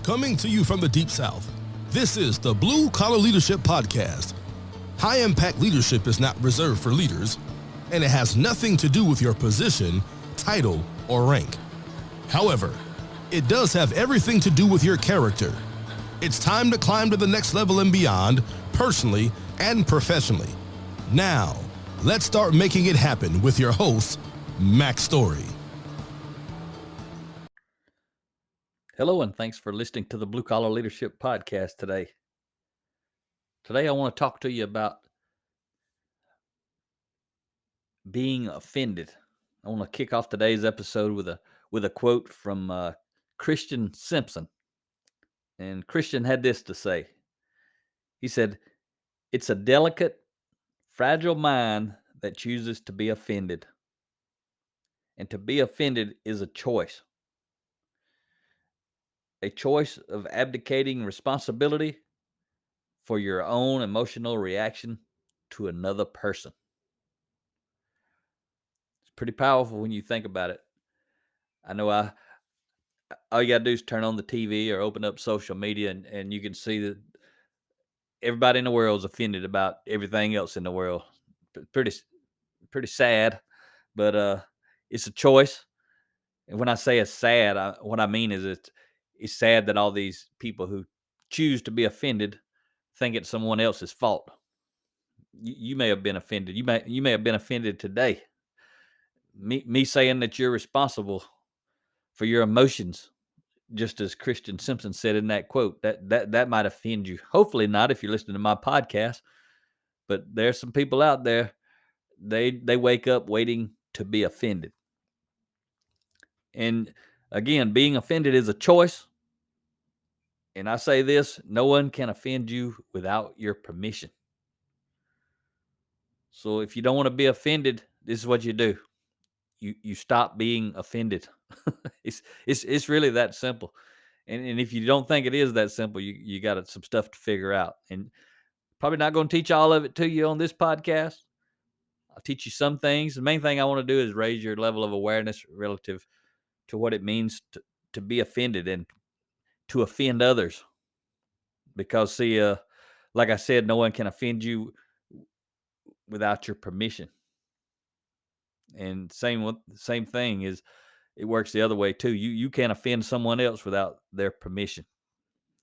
Coming to you from the Deep South, this is the Blue Collar Leadership Podcast. High impact leadership is not reserved for leaders, and it has nothing to do with your position, title, or rank. However, it does have everything to do with your character. It's time to climb to the next level and beyond, personally and professionally. Now, let's start making it happen with your host, Mac Story. Hello, and thanks for listening to the Blue Collar Leadership Podcast today. Today, I want to talk to you about being offended. I want to kick off today's episode with a quote from Christian Simpson. And Christian had this to say. He said, "It's a delicate, fragile mind that chooses to be offended. And to be offended is a choice of abdicating responsibility for your own emotional reaction to another person." It's pretty powerful when you think about it. I know all you gotta do is turn on the TV or open up social media and you can see that everybody in the world is offended about everything else in the world. Pretty sad, but it's a choice. And when I say it's sad, what I mean is it's sad that all these people who choose to be offended think it's someone else's fault. You may have been offended. You may have been offended today. Me saying that you're responsible for your emotions, just as Christian Simpson said in that quote, that might offend you. Hopefully not if you're listening to my podcast. But there's some people out there, they wake up waiting to be offended. And again, being offended is a choice. And I say this, no one can offend you without your permission. So if you don't want to be offended, this is what you do. You stop being offended. It's really that simple. And if you don't think it is that simple, you got some stuff to figure out. And probably not going to teach all of it to you on this podcast. I'll teach you some things. The main thing I want to do is raise your level of awareness relative to what it means to be offended and to offend others. Because see, like I said, no one can offend you without your permission. And same thing is, it works the other way too. You can't offend someone else without their permission.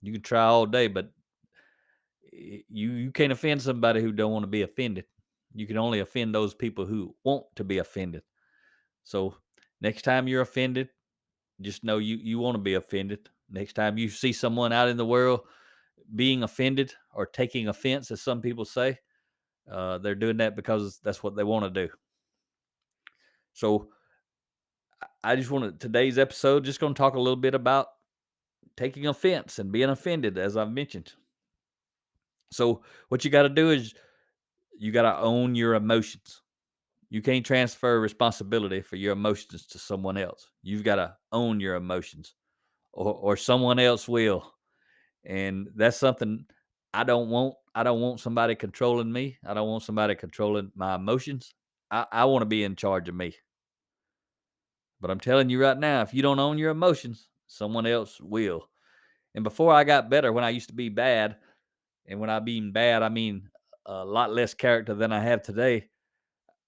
You can try all day, but you can't offend somebody who don't want to be offended. You can only offend those people who want to be offended. So next time you're offended, just know you want to be offended. Next time you see someone out in the world being offended or taking offense, as some people say, they're doing that because that's what they want to do. So I just want to, today's episode, just going to talk a little bit about taking offense and being offended, as I've mentioned. So what you got to do is you got to own your emotions. You can't transfer responsibility for your emotions to someone else. You've got to own your emotions, or someone else will. And that's something I don't want. I don't want somebody controlling me. I don't want somebody controlling my emotions. I want to be in charge of me. But I'm telling you right now, if you don't own your emotions, someone else will. And before I got better, when I used to be bad, and when I mean bad, I mean a lot less character than I have today,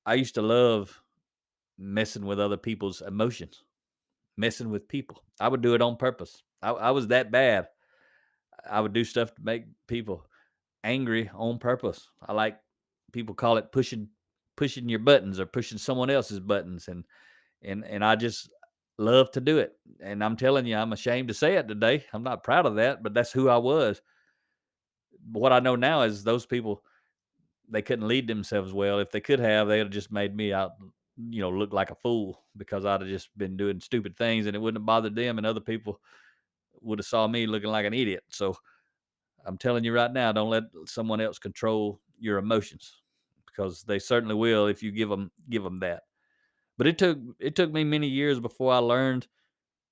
I used to love messing with other people's emotions, messing with people. I would do it on purpose. I was that bad. I would do stuff to make people angry on purpose. I like, people call it pushing your buttons or pushing someone else's buttons, and I just love to do it. And I'm telling you, I'm ashamed to say it today. I'm not proud of that, but that's who I was. What I know now is those people, they couldn't lead themselves well. If they could have, they'd have just made me out, look like a fool, because I'd have just been doing stupid things and it wouldn't have bothered them, and other people would have saw me looking like an idiot. So I'm telling you right now, don't let someone else control your emotions, because they certainly will if you give them that. But it took me many years before I learned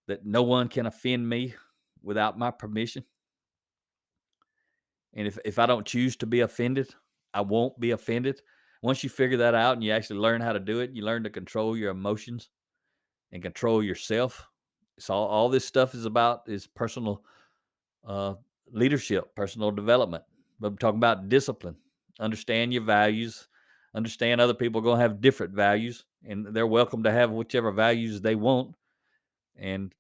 that no one can offend me without my permission. And if I don't choose to be offended, I won't be offended. Once you figure that out and you actually learn how to do it, you learn to control your emotions and control yourself. So all this stuff is about is personal uh, leadership, personal development. But I'm talking about discipline. Understand your values. Understand other people are going to have different values, and they're welcome to have whichever values they want. And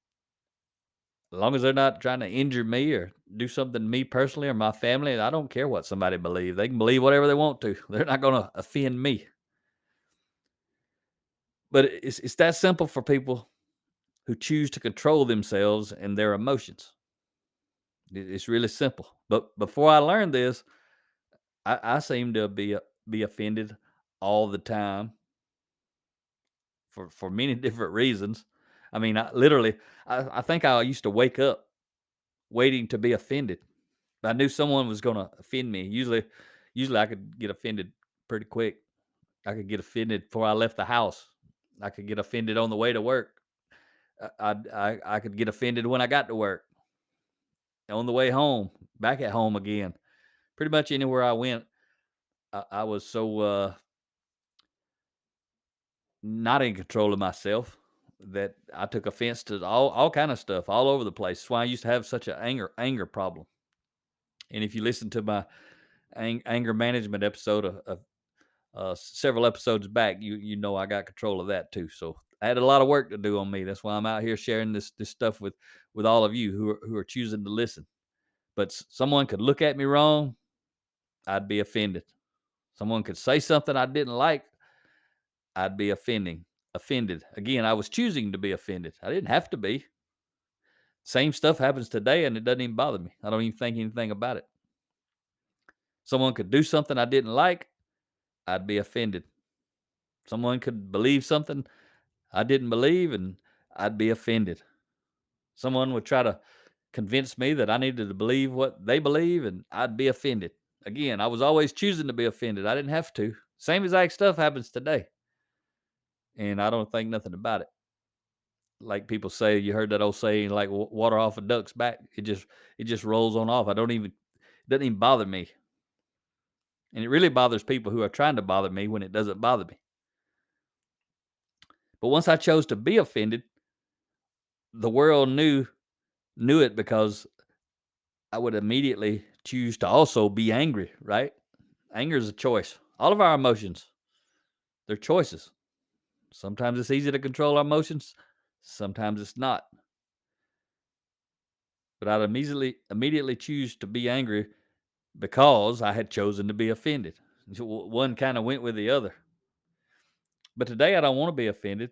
as long as they're not trying to injure me or do something to me personally or my family, I don't care what somebody believes. They can believe whatever they want to. They're not going to offend me. But it's that simple for people who choose to control themselves and their emotions. It's really simple. But before I learned this, I seem to be offended all the time for many different reasons. I mean, I think I used to wake up waiting to be offended. I knew someone was going to offend me. Usually I could get offended pretty quick. I could get offended before I left the house. I could get offended on the way to work. I could get offended when I got to work, on the way home, back at home again. Pretty much anywhere I went, I was so not in control of myself that I took offense to all kind of stuff all over the place. That's why I used to have such an anger problem. And if you listen to my anger management episode of several episodes back, you know I got control of that too. So I had a lot of work to do on me. That's why I'm out here sharing this stuff with all of you who are choosing to listen. But someone could look at me wrong, I'd be offended. Someone could say something I didn't like, I'd be offended. Again, I was choosing to be offended. I didn't have to be. Same stuff happens today and it doesn't even bother me. I don't even think anything about it. Someone could do something I didn't like, I'd be offended. Someone could believe something I didn't believe and I'd be offended. Someone would try to convince me that I needed to believe what they believe and I'd be offended. Again, I was always choosing to be offended. I didn't have to. Same exact stuff happens today. And I don't think nothing about it. Like people say, you heard that old saying, like water off a duck's back. It just rolls on off. It doesn't even bother me. And it really bothers people who are trying to bother me when it doesn't bother me. But once I chose to be offended, the world knew it because I would immediately choose to also be angry, right? Anger is a choice. All of our emotions, they're choices. Sometimes it's easy to control our emotions, sometimes it's not. But I'd immediately choose to be angry because I had chosen to be offended. So one kind of went with the other. But today I don't want to be offended,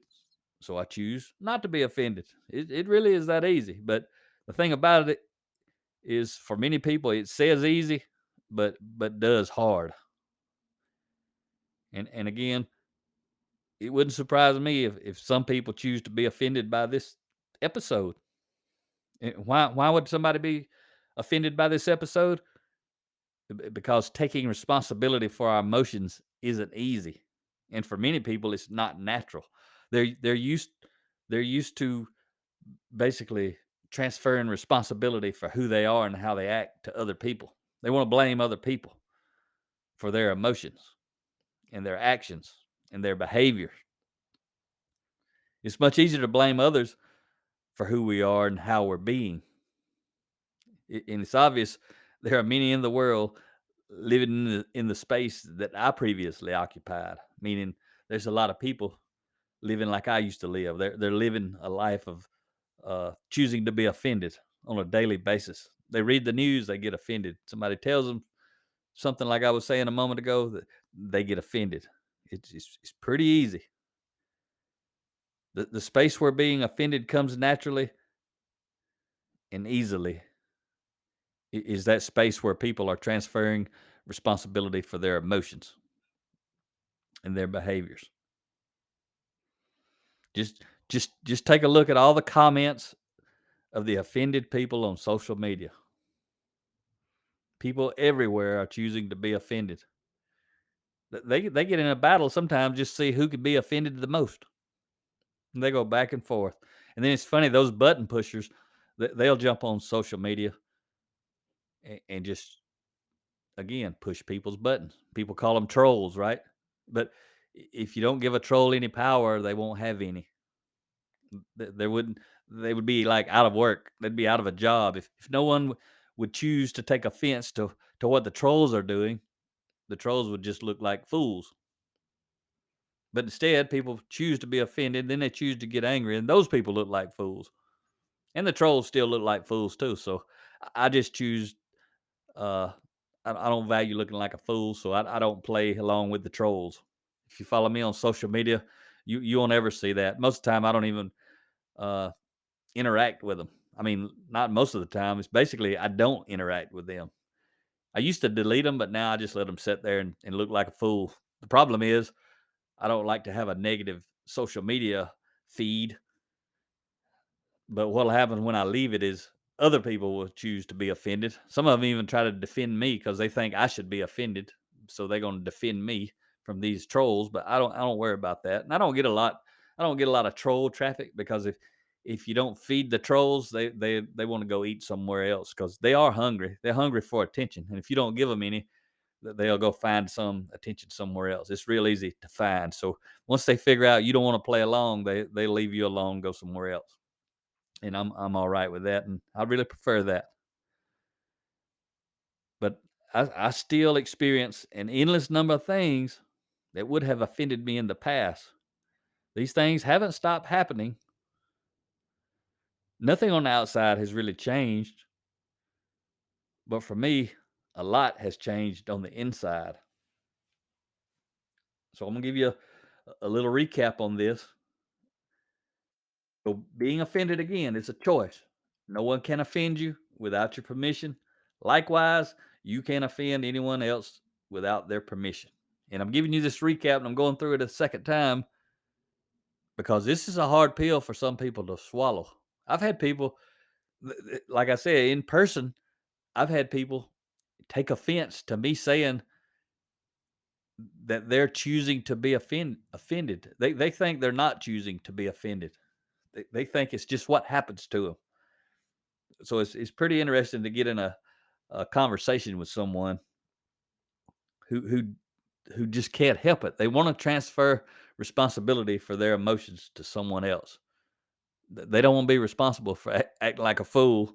so I choose not to be offended. It really is that easy. But the thing about it is, for many people, it says easy, but does hard. And again, it wouldn't surprise me if some people choose to be offended by this episode. Why would somebody be offended by this episode? Because taking responsibility for our emotions isn't easy, and for many people, it's not natural. They're used to basically transferring responsibility for who they are and how they act to other people. They want to blame other people for their emotions and their actions and their behavior. It's much easier to blame others for who we are and how we're being. And it's obvious there are many in the world living in the space that I previously occupied, meaning there's a lot of people living like I used to live. They're living a life of choosing to be offended on a daily basis. They read the news, they get offended. Somebody tells them something like I was saying a moment ago, that they get offended. It's pretty easy. The space where being offended comes naturally and easily is that space where people are transferring responsibility for their emotions and their behaviors. Just take a look at all the comments of the offended people on social media. People everywhere are choosing to be offended. They get in a battle sometimes just to see who can be offended the most. And they go back and forth. And then it's funny, those button pushers, they'll jump on social media and just again push people's buttons. People call them trolls, right? But if you don't give a troll any power, they won't have any. There wouldn't They would be like out of work. They'd be out of a job if no one would choose to take offense to what the trolls are doing, the trolls would just look like fools. But instead, people choose to be offended, then they choose to get angry, and those people look like fools. And the trolls still look like fools too. So I just choose. Uh, I don't value looking like a fool, so I don't play along with the trolls. If you follow me on social media, you won't ever see that. Most of the time, I don't even uh, interact with them. I mean, not most of the time. It's basically I don't interact with them. I used to delete them, but now I just let them sit there and look like a fool. The problem is I don't like to have a negative social media feed. But what'll happen when I leave it is other people will choose to be offended. Some of them even try to defend me because they think I should be offended. So they're going to defend me from these trolls. But I don't worry about that. And I don't get a lot of troll traffic because if you don't feed the trolls, they want to go eat somewhere else because they are hungry. They're hungry for attention. And if you don't give them any, they'll go find some attention somewhere else. It's real easy to find. So once they figure out you don't want to play along, they leave you alone, go somewhere else. And I'm all right with that, and I really prefer that. But I still experience an endless number of things that would have offended me in the past. These things haven't stopped happening. Nothing on the outside has really changed, but for me, a lot has changed on the inside. So I'm gonna give you a little recap on this. So being offended again is a choice. No one can offend you without your permission. Likewise, you can't offend anyone else without their permission. And I'm giving you this recap and I'm going through it a second time because this is a hard pill for some people to swallow. I've had people, like I said, in person, I've had people take offense to me saying that they're choosing to be offended. They think they're not choosing to be offended. They think it's just what happens to them. So it's pretty interesting to get in a conversation with someone who just can't help it. They want to transfer responsibility for their emotions to someone else. They don't want to be responsible for acting like a fool.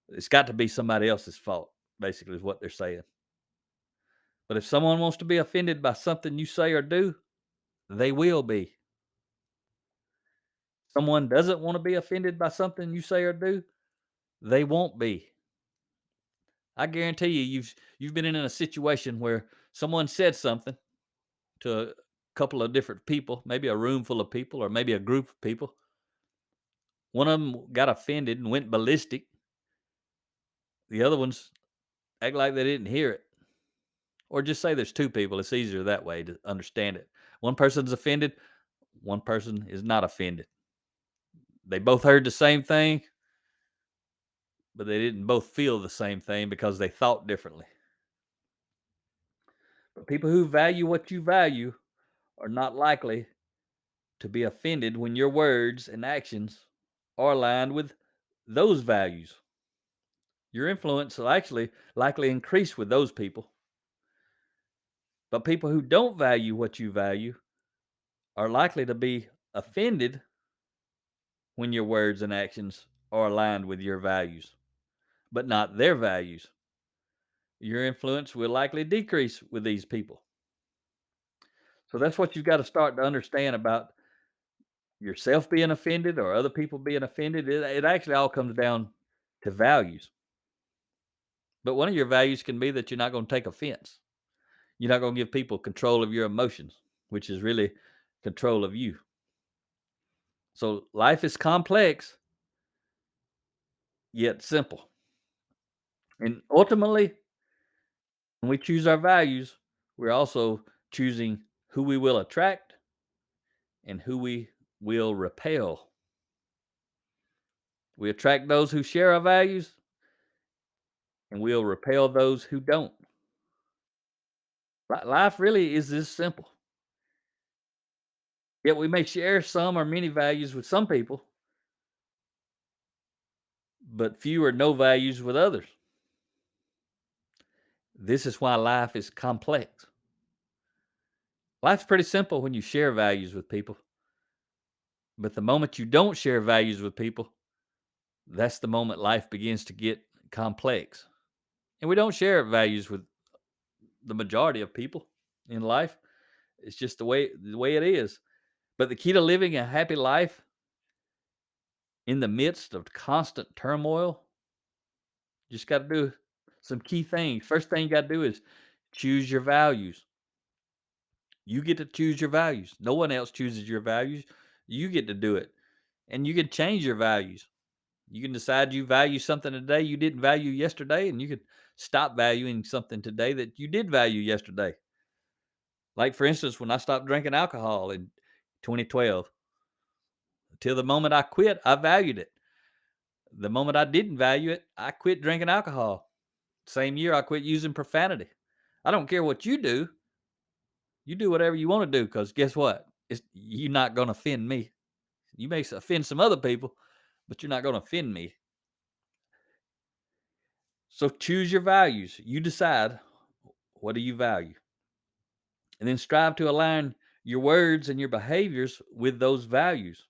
It's got to be somebody else's fault, basically, is what they're saying. But if someone wants to be offended by something you say or do, they will be. Someone doesn't want to be offended by something you say or do, they won't be. I guarantee you've been in a situation where someone said something to a couple of different people, maybe a room full of people or maybe a group of people. One of them got offended and went ballistic. The other ones act like they didn't hear it. Or just say there's two people. It's easier that way to understand it. One person's offended, one person is not offended. They both heard the same thing, but they didn't both feel the same thing because they thought differently. But people who value what you value are not likely to be offended when your words and actions are aligned with those values. Your influence will actually likely increase with those people. But people who don't value what you value are likely to be offended when your words and actions are aligned with your values, but not their values. Your influence will likely decrease with these people. So that's what you've got to start to understand about yourself being offended or other people being offended. It actually all comes down to values. But one of your values can be that you're not going to take offense. You're not going to give people control of your emotions, which is really control of you. So life is complex, yet simple. And ultimately, when we choose our values, we're also choosing who we will attract and who we will repel. We attract those who share our values and we'll repel those who don't. Life really is this simple. Yet we may share some or many values with some people, but few or no values with others. This is why life is complex. Life's pretty simple when you share values with people. But the moment you don't share values with people, that's the moment life begins to get complex. And we don't share values with the majority of people in life. It's just the way it is. But the key to living a happy life in the midst of constant turmoil, you just got to do some key things. First thing you got to do is choose your values. You get to choose your values. No one else chooses your values. You get to do it. And you can change your values. You can decide you value something today you didn't value yesterday, and you can stop valuing something today that you did value yesterday. Like, for instance, when I stopped drinking alcohol in 2012, till the moment I quit, I valued it. The moment I didn't value it, I quit drinking alcohol. Same year, I quit using profanity. I don't care what you do. You do whatever you want to do, because guess what? You're not going to offend me. You may offend some other people, but you're not going to offend me. So choose your values. You decide, what do you value? And then strive to align your words and your behaviors with those values.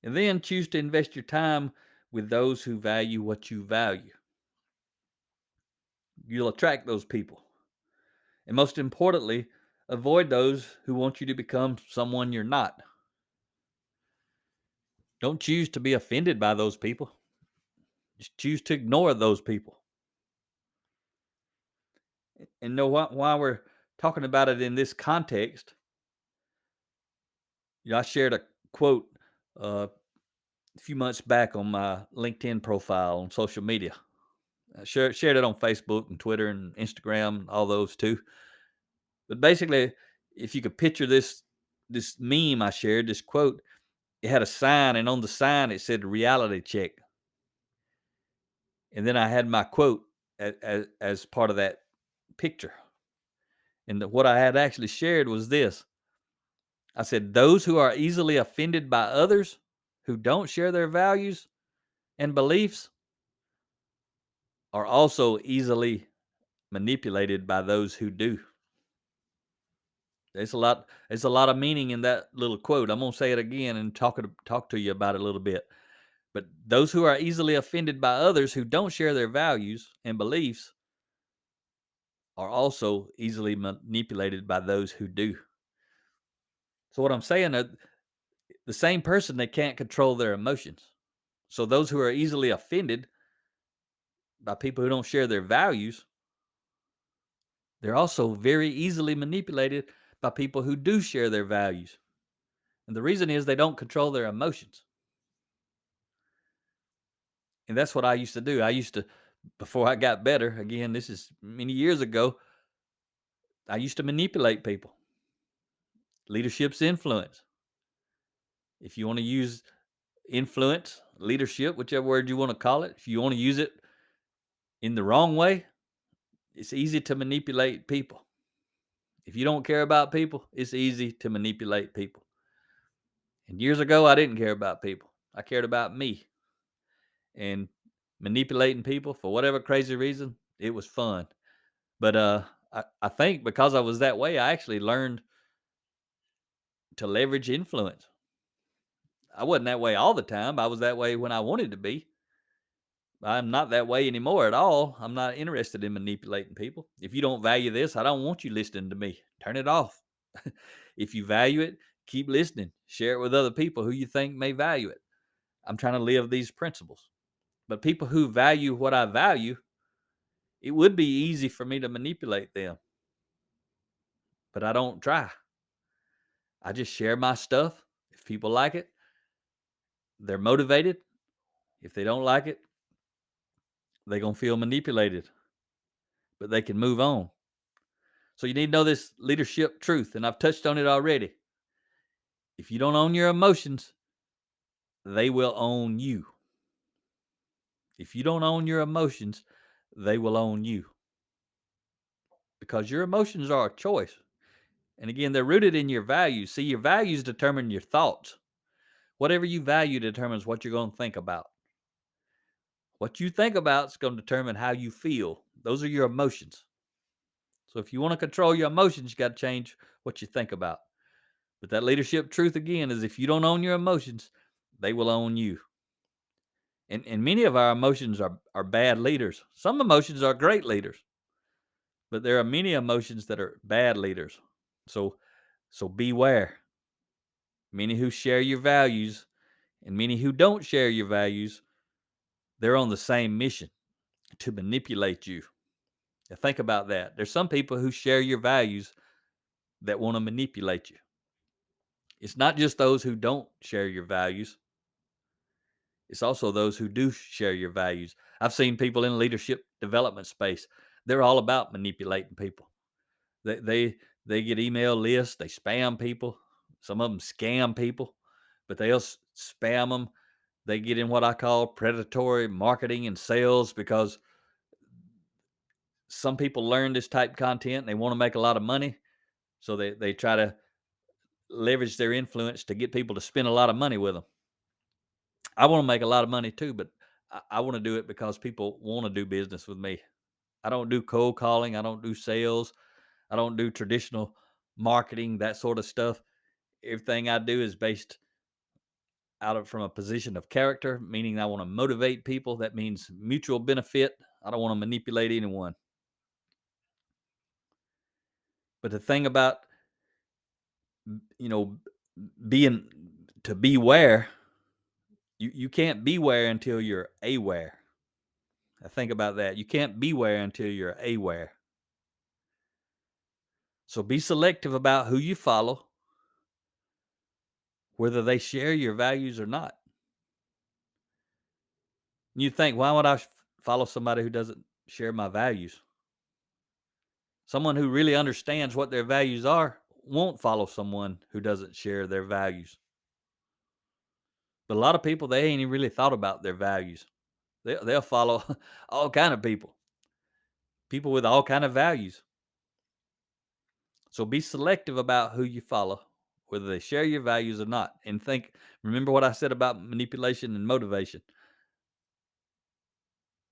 And then choose to invest your time with those who value what you value. You'll attract those people. And most importantly, avoid those who want you to become someone you're not. Don't choose to be offended by those people. Just choose to ignore those people. And know what? Why we're talking about it in this context, I shared a quote a few months back on my LinkedIn profile on social media. I shared it on Facebook and Twitter and Instagram, all those too. But basically, if you could picture this meme I shared, this quote, it had a sign, and on the sign it said reality check. And then I had my quote as part of that picture. And what I had actually shared was this. I said, those who are easily offended by others who don't share their values and beliefs are also easily manipulated by those who do. There's a lot of meaning in that little quote. I'm going to say it again and talk to you about it a little bit. But those who are easily offended by others who don't share their values and beliefs are also easily manipulated by those who do. So what I'm saying is, the same person, they can't control their emotions. So those who are easily offended by people who don't share their values, they're also very easily manipulated by people who do share their values. And the reason is they don't control their emotions. And that's what I used to do. Before I got better, again, this is many years ago, I used to manipulate people. Leadership's influence. If you want to use influence, leadership, whichever word you want to call it, if you want to use it in the wrong way, it's easy to manipulate people. If you don't care about people, it's easy to manipulate people. And years ago, I didn't care about people. I cared about me. And manipulating people for whatever crazy reason, it was fun. But I think because I was that way, I actually learned to leverage influence. I wasn't that way all the time. I was that way when I wanted to be. I'm not that way anymore at all. I'm not interested in manipulating people. If you don't value this, I don't want you listening to me. Turn it off. If you value it, keep listening. Share it with other people who you think may value it. I'm trying to live these principles. But people who value what I value, it would be easy for me to manipulate them. But I don't try. I just share my stuff. If people like it, they're motivated. If they don't like it, they're going to feel manipulated. But they can move on. So you need to know this leadership truth, and I've touched on it already. If you don't own your emotions, they will own you. If you don't own your emotions, they will own you. Because your emotions are a choice. And again, they're rooted in your values. See, your values determine your thoughts. Whatever you value determines what you're going to think about. What you think about is going to determine how you feel. Those are your emotions. So if you want to control your emotions, you got to change what you think about. But that leadership truth again is if you don't own your emotions, they will own you. And many of our emotions are bad leaders. Some emotions are great leaders, but there are many emotions that are bad leaders. So beware. Many who share your values and many who don't share your values, they're on the same mission to manipulate you. Now think about that. There's some people who share your values that want to manipulate you. It's not just those who don't share your values. It's also those who do share your values. I've seen people in leadership development space. They're all about manipulating people. They get email lists, they spam people. Some of them scam people, but they'll spam them. They get in what I call predatory marketing and sales because some people learn this type of content and they want to make a lot of money. So they try to leverage their influence to get people to spend a lot of money with them. I want to make a lot of money too, but I want to do it because people want to do business with me. I don't do cold calling. I don't do sales. I don't do traditional marketing, that sort of stuff. Everything I do is based from a position of character, meaning I want to motivate people. That means mutual benefit. I don't want to manipulate anyone. But the thing about, you know, being to beware, you can't beware until you're aware. Now think about that. You can't beware until you're aware. So be selective about who you follow, whether they share your values or not. You think, why would I follow somebody who doesn't share my values? Someone who really understands what their values are won't follow someone who doesn't share their values. But a lot of people, they ain't even really thought about their values. They'll follow all kind of people with all kind of values. So be selective about who you follow, whether they share your values or not. And remember what I said about manipulation and motivation.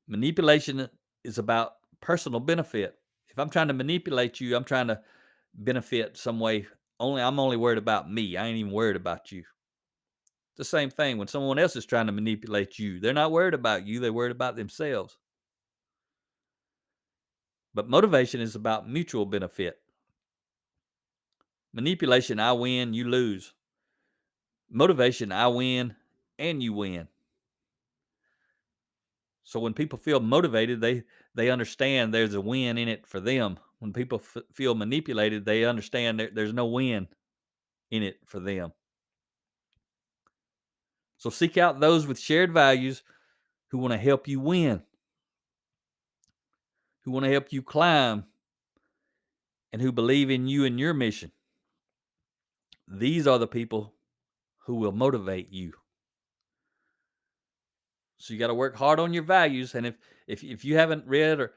Manipulation is about personal benefit. If I'm trying to manipulate you, I'm trying to benefit some way. I'm only worried about me. I ain't even worried about you. It's the same thing when someone else is trying to manipulate you. They're not worried about you. They're worried about themselves. But motivation is about mutual benefit. Manipulation, I win, you lose. Motivation, I win and you win. So when people feel motivated, they understand there's a win in it for them. When people feel manipulated, they understand there's no win in it for them. So seek out those with shared values who want to help you win, who want to help you climb, and who believe in you and your mission. These are the people who will motivate you. So you got to work hard on your values. And if you haven't read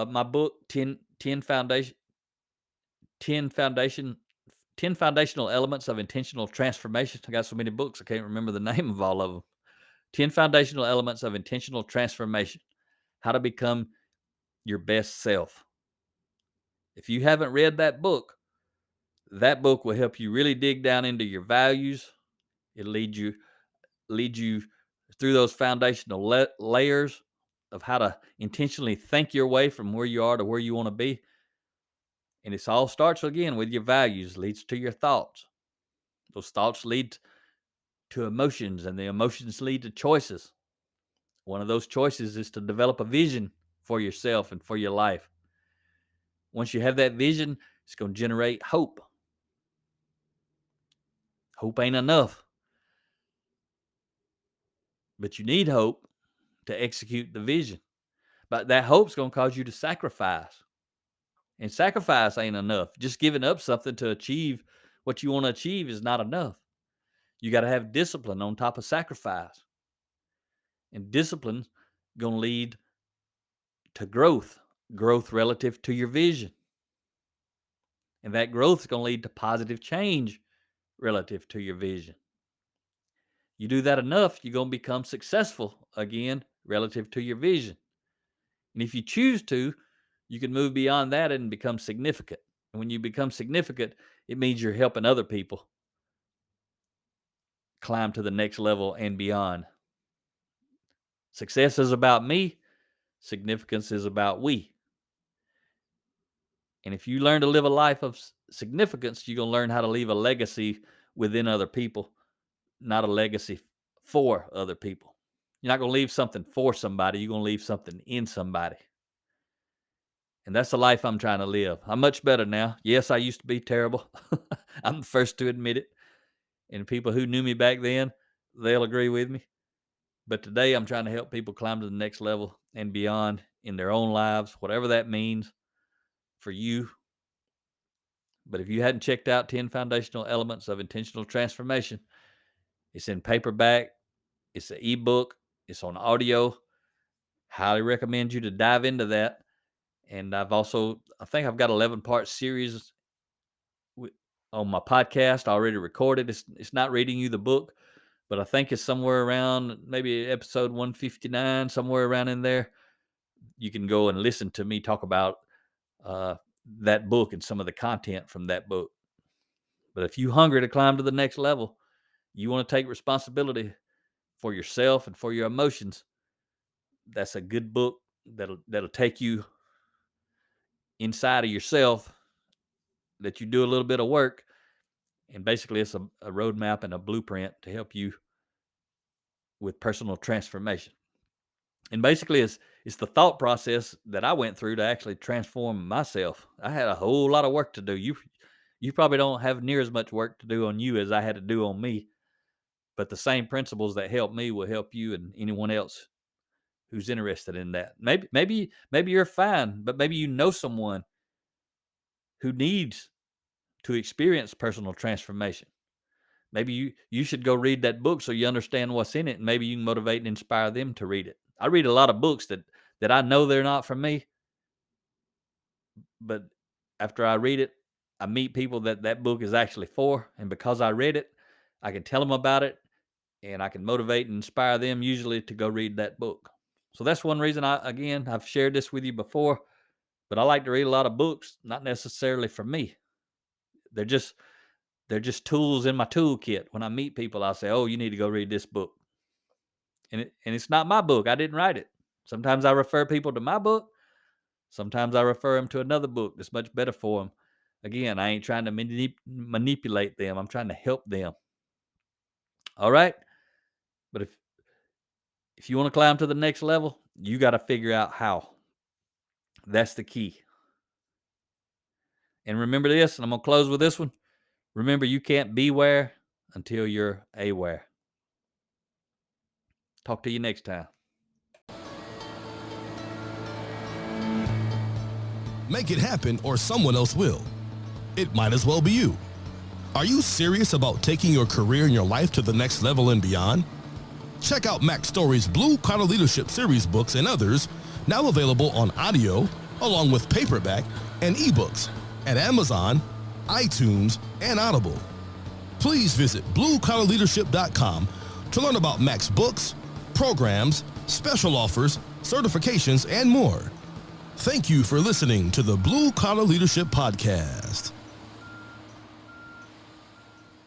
my book, 10 foundational elements of intentional transformation. I got so many books I can't remember the name of all of them. 10 foundational elements of intentional transformation. How to become your best self. If you haven't read that book will help you really dig down into your values. It'll lead you through those foundational layers of how to intentionally think your way from where you are to where you want to be. And it all starts again with your values, leads to your thoughts. Those thoughts lead to emotions, and the emotions lead to choices. One of those choices is to develop a vision for yourself and for your life. Once you have that vision, it's going to generate hope. Hope ain't enough, but you need hope to execute the vision. But that hope's going to cause you to sacrifice. And sacrifice ain't enough. Just giving up something to achieve what you want to achieve is not enough. You got to have discipline on top of sacrifice. And discipline going to lead to growth relative to your vision. And that growth is going to lead to positive change relative to your vision. You do that enough, you're going to become successful again relative to your vision. And if you choose to, you can move beyond that and become significant. And when you become significant, it means you're helping other people climb to the next level and beyond. Success is about me. Significance is about we. And if you learn to live a life of significance, you're going to learn how to leave a legacy within other people, not a legacy for other people. You're not going to leave something for somebody. You're going to leave something in somebody. And that's the life I'm trying to live. I'm much better now. Yes, I used to be terrible. I'm the first to admit it. And people who knew me back then, they'll agree with me. But today I'm trying to help people climb to the next level and beyond in their own lives, whatever that means for you. But if you hadn't checked out 10 Foundational Elements of Intentional Transformation, it's in paperback, it's an ebook, it's on audio. Highly recommend you to dive into that. And I think I've got 11-part series on my podcast already recorded. It's not reading you the book, but I think it's somewhere around maybe episode 159, somewhere around in there. You can go and listen to me talk about that book and some of the content from that book. But if you're hungry to climb to the next level, you want to take responsibility for yourself and for your emotions, that's a good book that'll take you inside of yourself, that you do a little bit of work, and basically it's a roadmap and a blueprint to help you with personal transformation. And basically it's the thought process that I went through to actually transform myself. I had a whole lot of work to do. You probably don't have near as much work to do on you as I had to do on me, but the same principles that help me will help you and anyone else who's interested in that. Maybe you're fine, but maybe you know someone who needs to experience personal transformation. Maybe you should go read that book so you understand what's in it, and maybe you can motivate and inspire them to read it. I read a lot of books that I know they're not for me, but after I read it, I meet people that book is actually for, and because I read it, I can tell them about it, and I can motivate and inspire them usually to go read that book. So that's one reason I've shared this with you before, but I like to read a lot of books, not necessarily for me. They're just tools in my toolkit. When I meet people, I'll say, "Oh, you need to go read this book." And it's not my book. I didn't write it. Sometimes I refer people to my book. Sometimes I refer them to another book that's much better for them. Again, I ain't trying to manipulate them. I'm trying to help them. All right? But if you want to climb to the next level, you got to figure out how. That's the key. And remember this, and I'm going to close with this one. Remember, you can't be where until you're aware. Talk to you next time. Make it happen or someone else will. It might as well be you. Are you serious about taking your career and your life to the next level and beyond? Check out Max Story's Blue Collar Leadership series books and others, now available on audio, along with paperback and ebooks at Amazon, iTunes, and Audible. Please visit bluecollarleadership.com to learn about Max books, programs, special offers, certifications, and more. Thank you for listening to the Blue Collar Leadership Podcast.